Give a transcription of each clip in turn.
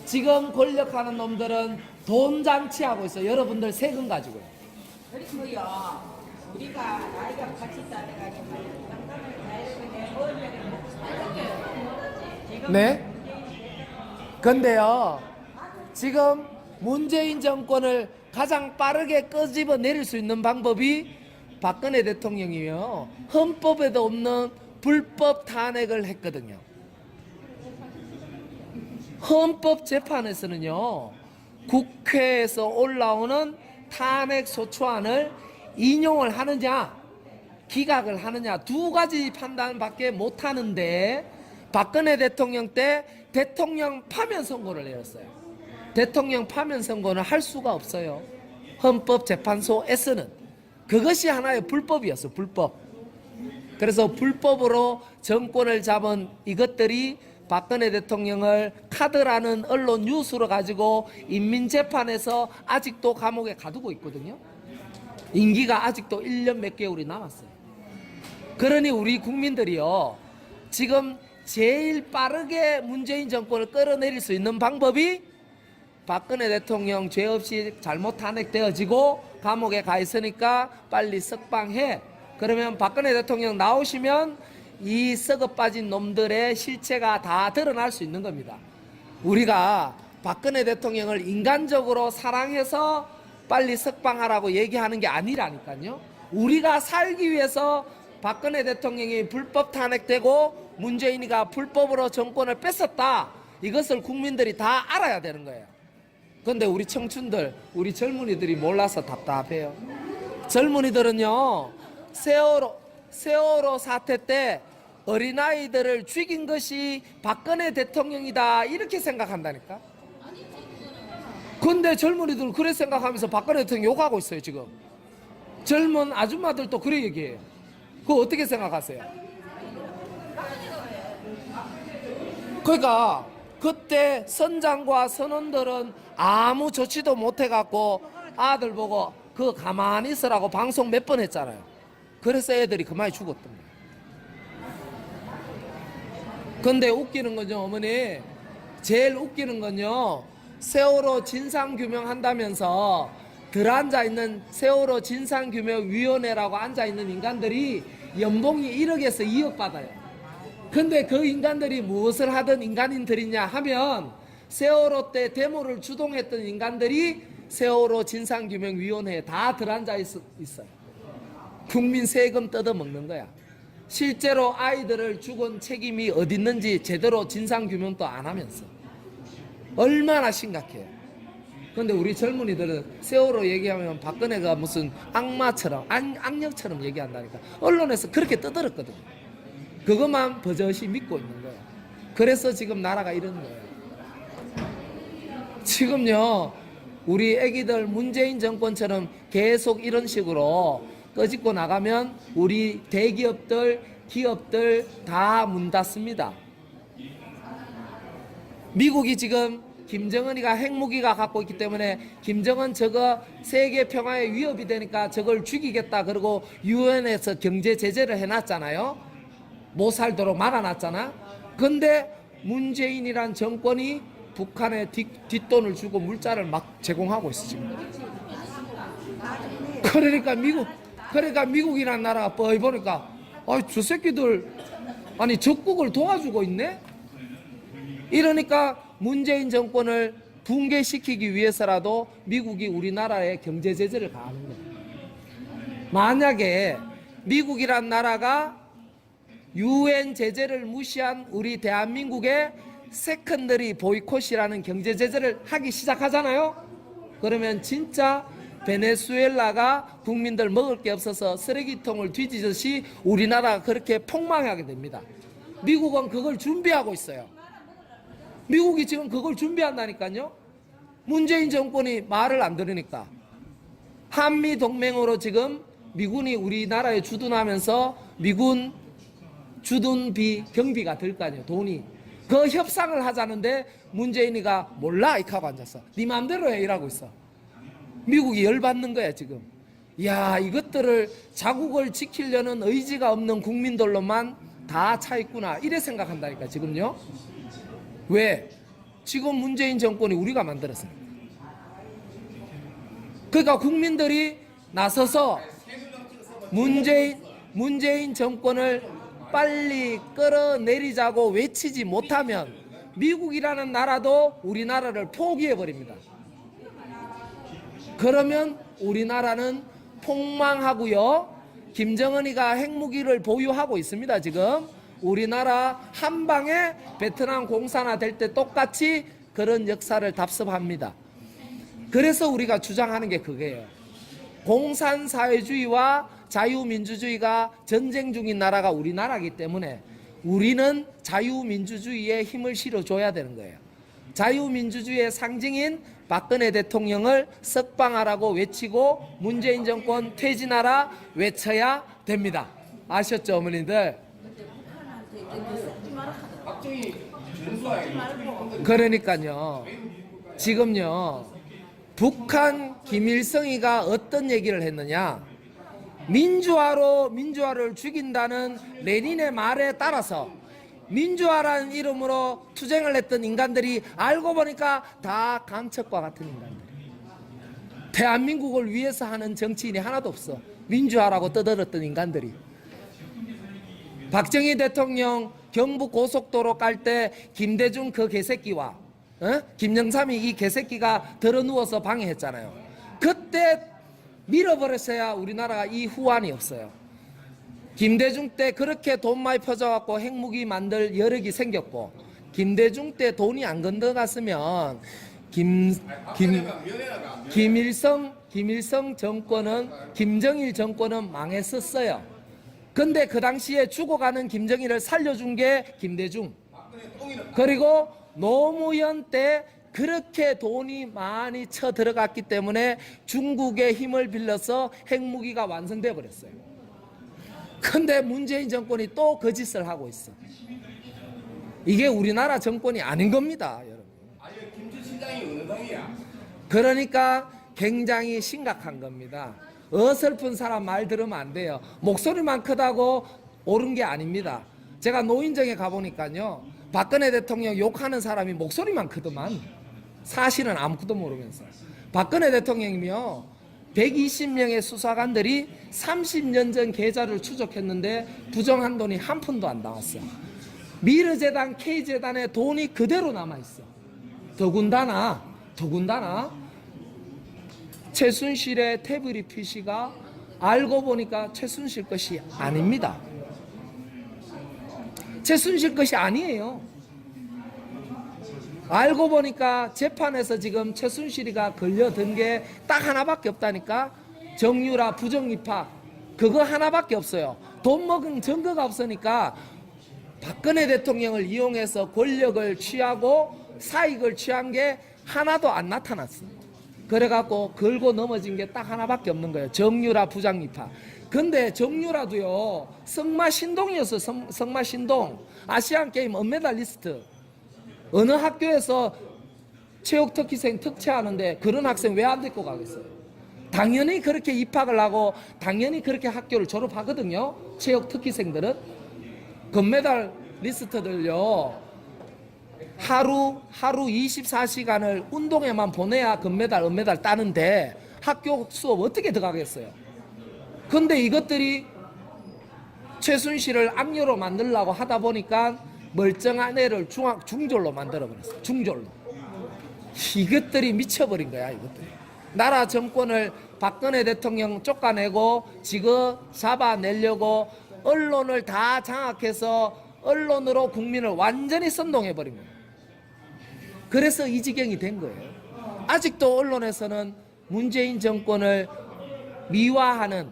지금 권력하는 놈들은 돈 잔치하고 있어. 여러분들 세금 가지고요. 그리고요, 우리가 나이가 같이 따라가지고 네? 근데요, 지금 문재인 정권을 가장 빠르게 끄집어 내릴 수 있는 방법이 박근혜 대통령이요, 헌법에도 없는 불법 탄핵을 했거든요. 헌법재판에서는요, 국회에서 올라오는 탄핵 소추안을 인용을 하느냐 기각을 하느냐 두 가지 판단밖에 못하는데, 박근혜 대통령 때 대통령 파면 선고를 내렸어요. 대통령 파면 선고는 할 수가 없어요. 헌법재판소에서는 그것이 하나의 불법이었어. 불법. 그래서 불법으로 정권을 잡은 이것들이 박근혜 대통령을 카드라는 언론 뉴스로 가지고 인민재판에서 아직도 감옥에 가두고 있거든요. 임기가 아직도 1년 몇 개월이 남았어요. 그러니 우리 국민들이요, 지금 제일 빠르게 문재인 정권을 끌어내릴 수 있는 방법이 박근혜 대통령 죄 없이 잘못 탄핵되어지고 감옥에 가 있으니까 빨리 석방해. 그러면 박근혜 대통령 나오시면 이 썩어 빠진 놈들의 실체가 다 드러날 수 있는 겁니다. 우리가 박근혜 대통령을 인간적으로 사랑해서 빨리 석방하라고 얘기하는 게 아니라니까요. 우리가 살기 위해서 박근혜 대통령이 불법 탄핵되고 문재인이가 불법으로 정권을 뺏었다, 이것을 국민들이 다 알아야 되는 거예요. 그런데 우리 청춘들, 우리 젊은이들이 몰라서 답답해요. 젊은이들은요, 세월호 사태 때 어린아이들을 죽인 것이 박근혜 대통령이다 이렇게 생각한다니까. 근데 젊은이들은 그래 생각하면서 박근혜 대통령 욕하고 있어요. 지금 젊은 아줌마들도 그래 얘기해요. 그거 어떻게 생각하세요? 그러니까 그때 선장과 선원들은 아무 조치도 못해갖고 아들 보고 그거 가만히 있으라고 방송 몇 번 했잖아요. 그래서 애들이 그만이 죽었던 거예요. 근데 웃기는 건요, 어머니, 제일 웃기는 건요, 세월호 진상규명 한다면서 들어앉아있는 세월호 진상규명위원회라고 앉아있는 인간들이 연봉이 1억에서 2억 받아요. 근데 그 인간들이 무엇을 하던 인간인들이냐 하면 세월호 때 데모를 주동했던 인간들이 세월호 진상규명위원회에 다 들어앉아 있어요. 국민 세금 뜯어먹는 거야. 실제로 아이들을 죽은 책임이 어디 있는지 제대로 진상규명도 안 하면서. 얼마나 심각해요. 그런데 우리 젊은이들은 세월호 얘기하면 박근혜가 무슨 악마처럼 악령처럼 얘기한다니까. 언론에서 그렇게 떠들었거든요. 그것만 버젓이 믿고 있는 거예요. 그래서 지금 나라가 이런 거예요. 지금요, 우리 애기들 문재인 정권처럼 계속 이런 식으로 꺼집고 나가면 우리 대기업들, 기업들 다 문 닫습니다. 미국이 지금 김정은이가 핵무기가 갖고 있기 때문에 김정은 저거 세계 평화에 위협이 되니까 저걸 죽이겠다 그러고 유엔에서 경제 제재를 해놨잖아요. 못 살도록 막아놨잖아. 근데 문재인이란 정권이 북한에 뒷돈을 주고 물자를 막 제공하고 있어 지금. 그러니까 미국이란 나라가 뻔히 보니까 저 새끼들 아니 적국을 도와주고 있네. 이러니까 문재인 정권을 붕괴시키기 위해서라도 미국이 우리나라에 경제 제재를 가하는 거예요. 만약에 미국이란 나라가 유엔 제재를 무시한 우리 대한민국에 세컨더리 보이콧이라는 경제 제재를 하기 시작하잖아요. 그러면 진짜 베네수엘라가 국민들 먹을 게 없어서 쓰레기통을 뒤지듯이 우리나라가 그렇게 폭망하게 됩니다. 미국은 그걸 준비하고 있어요. 미국이 지금 그걸 준비한다니까요. 문재인 정권이 말을 안 들으니까. 한미 동맹으로 지금 미군이 우리나라에 주둔하면서 미군 주둔비 경비가 들 거 아니에요. 돈이. 그 협상을 하자는데 문재인이가 몰라 이렇게 하고 앉았어. 네 맘대로 해 이라고 있어. 미국이 열받는 거야 지금. 야, 이것들을 자국을 지키려는 의지가 없는 국민들로만 다 차 있구나 이래 생각한다니까 지금요. 왜? 지금 문재인 정권이 우리가 만들었습니다. 그러니까 국민들이 나서서 문재인 정권을 빨리 끌어내리자고 외치지 못하면 미국이라는 나라도 우리나라를 포기해 버립니다. 그러면 우리나라는 폭망하고요. 김정은이가 핵무기를 보유하고 있습니다. 지금 우리나라 한 방에 베트남 공산화 될 때 똑같이 그런 역사를 답습합니다. 그래서 우리가 주장하는 게 그거예요. 공산사회주의와 자유민주주의가 전쟁 중인 나라가 우리나라이기 때문에 우리는 자유민주주의에 힘을 실어줘야 되는 거예요. 자유민주주의의 상징인 박근혜 대통령을 석방하라고 외치고 문재인 정권 퇴진하라 외쳐야 됩니다. 아셨죠, 어머니들? 그러니까요. 지금요. 북한 김일성이가 어떤 얘기를 했느냐? 민주화를 죽인다는 레닌의 말에 따라서 민주화라는 이름으로 투쟁을 했던 인간들이 알고 보니까 다 강첩과 같은 인간들. 대한민국을 위해서 하는 정치인이 하나도 없어. 민주화라고 떠들었던 인간들이. 박정희 대통령 경부 고속도로 깔 때 김대중 그 개새끼와 김영삼이 이 개새끼가 들어누워서 방해했잖아요. 그때 밀어버렸어야 우리나라가 이 후환이 없어요. 김대중 때 그렇게 돈 많이 퍼져갖고 핵무기 만들 여력이 생겼고, 김대중 때 돈이 안 건너갔으면 김일성 정권은, 김정일 정권은 망했었어요. 근데 그 당시에 죽어가는 김정일을 살려준 게 김대중. 그리고 노무현 때 그렇게 돈이 많이 쳐 들어갔기 때문에 중국의 힘을 빌려서 핵무기가 완성돼 버렸어요. 근데 문재인 정권이 또 그 짓을 하고 있어. 이게 우리나라 정권이 아닌 겁니다, 여러분. 아니, 김주 시장이 어느 당이야? 그러니까 굉장히 심각한 겁니다. 어설픈 사람 말 들으면 안 돼요. 목소리만 크다고 옳은 게 아닙니다. 제가 노인정에 가보니까요, 박근혜 대통령 욕하는 사람이 목소리만 크더만 사실은 아무것도 모르면서. 박근혜 대통령이며 120명의 수사관들이 30년 전 계좌를 추적했는데 부정한 돈이 한 푼도 안 나왔어. 미르재단, K재단에 돈이 그대로 남아있어. 더군다나 최순실의 태블릿 PC가 알고 보니까 최순실 것이 아닙니다. 최순실 것이 아니에요. 알고 보니까 재판에서 지금 최순실이가 걸려든 게 딱 하나밖에 없다니까. 정유라 부정입학 그거 하나밖에 없어요. 돈 먹은 증거가 없으니까 박근혜 대통령을 이용해서 권력을 취하고 사익을 취한 게 하나도 안 나타났어. 그래갖고 걸고 넘어진 게 딱 하나밖에 없는 거예요. 정유라 부정입학. 근데 정유라도요, 성마신동이었어. 성마신동 아시안게임 은메달리스트. 어느 학교에서 체육특기생 특채하는데 그런 학생 왜 안 데리고 가겠어요? 당연히 그렇게 입학을 하고 당연히 그렇게 학교를 졸업하거든요. 체육특기생들은. 금메달 리스트들요, 하루 24시간을 운동에만 보내야 금메달 은메달 따는데 학교 수업 어떻게 들어가겠어요? 근데 이것들이 최순실을 악녀로 만들려고 하다 보니까 멀쩡한 애를 중졸로 만들어버렸어요. 중졸로. 이것들이 미쳐버린 거야. 이것들이 나라 정권을 박근혜 대통령 쫓아내고 지금 잡아내려고 언론을 다 장악해서 언론으로 국민을 완전히 선동해버린 거예요. 그래서 이 지경이 된 거예요. 아직도 언론에서는 문재인 정권을 미화하는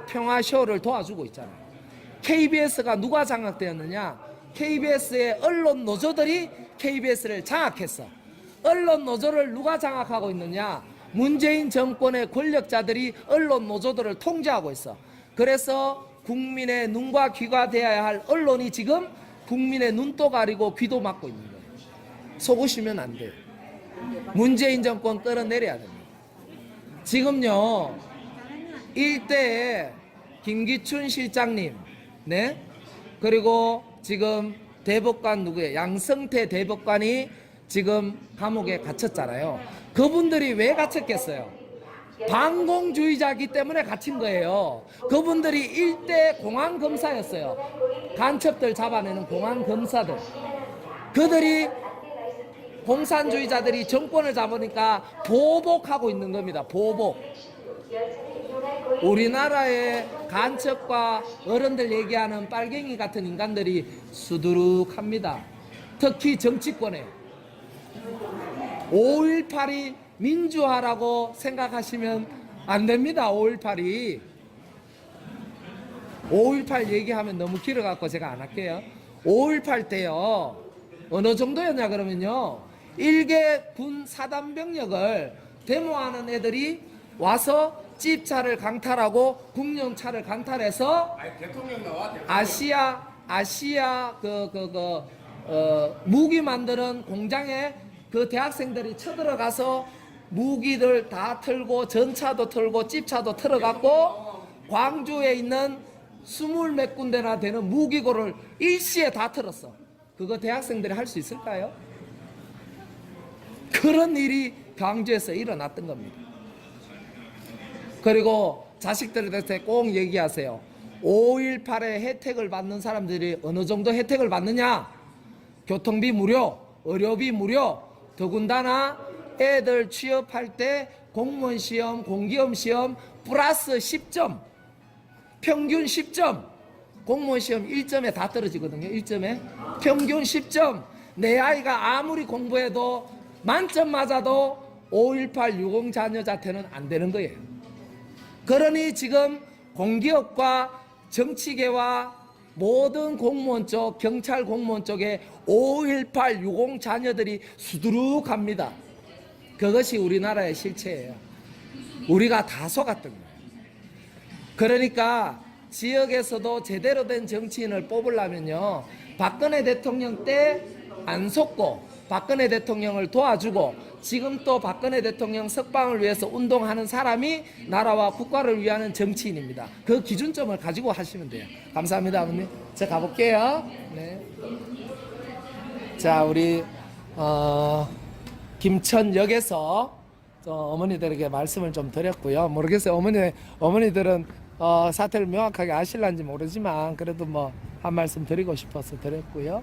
평화쇼를 도와주고 있잖아요. KBS가 누가 장악되었느냐? KBS의 언론 노조들이 KBS를 장악했어. 언론 노조를 누가 장악하고 있느냐? 문재인 정권의 권력자들이 언론 노조들을 통제하고 있어. 그래서 국민의 눈과 귀가 되어야 할 언론이 지금 국민의 눈도 가리고 귀도 막고 있는 거예요. 속으시면 안 돼요. 문재인 정권 끌어내려야 됩니다. 지금요, 일대에 김기춘 실장님, 네? 그리고 지금 대법관 누구예요? 양성태 대법관이 지금 감옥에 갇혔잖아요. 그분들이 왜 갇혔겠어요? 반공주의자이기 때문에 갇힌 거예요. 그분들이 일대 공안검사였어요. 간첩들 잡아내는 공안검사들. 그들이 공산주의자들이 정권을 잡으니까 보복하고 있는 겁니다. 보복. 우리나라의 간첩과 어른들 얘기하는 빨갱이 같은 인간들이 수두룩합니다. 특히 정치권에 5.18이 민주화라고 생각하시면 안 됩니다. 5.18이 5.18 얘기하면 너무 길어갖고 제가 안 할게요. 5.18 때요 어느 정도였냐 그러면요, 일개 군 사단병력을 데모하는 애들이 와서 집차를 강탈하고 국영차를 강탈해서 아니 대통령 나와. 대통령. 아시아 무기 만드는 공장에 그 대학생들이 쳐들어가서 무기들 다 털고 전차도 털고 집차도 털어갖고 광주에 있는 20몇 군데나 되는 무기고를 일시에 다 털었어. 그거 대학생들이 할 수 있을까요? 그런 일이 광주에서 일어났던 겁니다. 그리고 자식들한테 꼭 얘기하세요. 5.18의 혜택을 받는 사람들이 어느 정도 혜택을 받느냐? 교통비 무료, 의료비 무료, 더군다나 애들 취업할 때 공무원 시험, 공기업 시험 플러스 10점, 평균 10점, 공무원 시험 1점에 다 떨어지거든요. 1점에 평균 10점. 내 아이가 아무리 공부해도 만점 맞아도 5.18 유공 자녀한테는 안 되는 거예요. 그러니 지금 공기업과 정치계와 모든 공무원 쪽, 경찰 공무원 쪽에 5.18 유공 자녀들이 수두룩합니다. 그것이 우리나라의 실체예요. 우리가 다 속았던 거예요. 그러니까 지역에서도 제대로 된 정치인을 뽑으려면요, 박근혜 대통령 때 안 속고 박근혜 대통령을 도와주고 지금 또 박근혜 대통령 석방을 위해서 운동하는 사람이 나라와 국가를 위하는 정치인입니다. 그 기준점을 가지고 하시면 돼요. 감사합니다, 아버님. 제가 가볼게요. 네. 자, 우리 김천역에서 어머니들에게 말씀을 좀 드렸고요. 모르겠어요. 어머니들은 사태를 명확하게 아실란지 모르지만 그래도 뭐 한 말씀 드리고 싶어서 드렸고요.